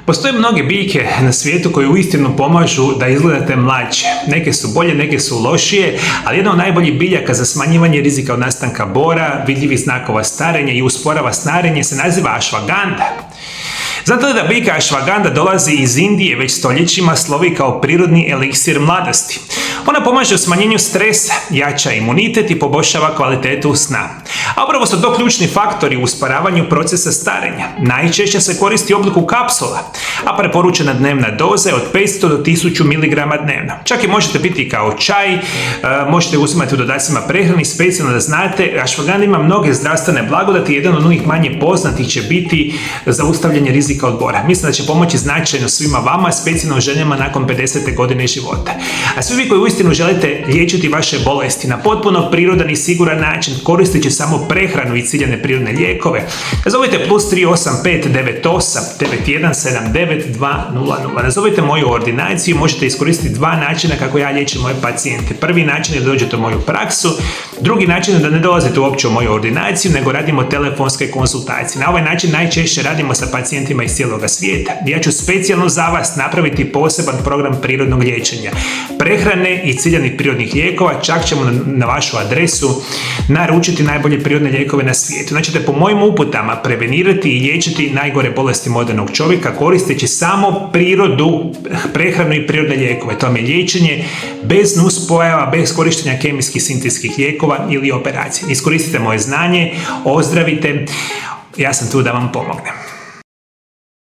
Postoje mnoge biljke na svijetu koje uistinu pomažu da izgledate mlađe. Neke su bolje, neke su lošije, ali jedna od najboljih biljaka za smanjivanje rizika od nastanka bora, vidljivih znakova starenja i usporava starenje se naziva ashwagandha. Znate li da biljka ashwagandha dolazi iz Indije, već stoljećima slovi kao prirodni eliksir mladosti? Ona pomaže u smanjenju stresa, jača imunitet i poboljšava kvalitetu sna. A upravo su to ključni faktori u usporavanju procesa starenja. Najčešće se koristi u obliku kapsula, a preporučena dnevna doza je od 500 do 1000 mg dnevno. Čak i možete piti kao čaj, možete uzimati u dodacima prehrani, specijalno da znate, ashwagandha ima mnoge zdravstvene blagodati, jedan od onih manje poznatih će biti zaustavljanje rizika od bora. Mislim da će pomoći značajno svima vama, specijalno ženama nakon 50. godine života. A svi vi koji uistinu želite liječiti vaše bolesti na potpuno prirodan i siguran način, koristeći samo prehranu i ciljane prirodne lijekove, nazovite +385 98 91 79 200. Nazovite moju ordinaciju, možete iskoristiti dva načina kako ja liječim moje pacijente. Prvi način je da dođete u moju praksu, drugi način je da ne dolazite uopće u moju ordinaciju, nego radimo telefonske konsultacije. Na ovaj način najčešće radimo sa pacijentima iz cijeloga svijeta. Ja ću specijalno za vas napraviti poseban program prirodnog liječenja, prehrane i ciljanih prirodnih lijekova, čak ćemo na vašu adresu naručiti najbolje prirodne lijekove na svijetu. Znači, po mojim uputama prevenirati i liječiti najgore bolesti modernog čovjeka koristeći samo prirodu, prehranu i prirodne lijekove. To je liječenje bez nuspojava, bez korištenja kemijskih sintetskih lijekova ili operacije. Iskoristite moje znanje, ozdravite, ja sam tu da vam pomognem.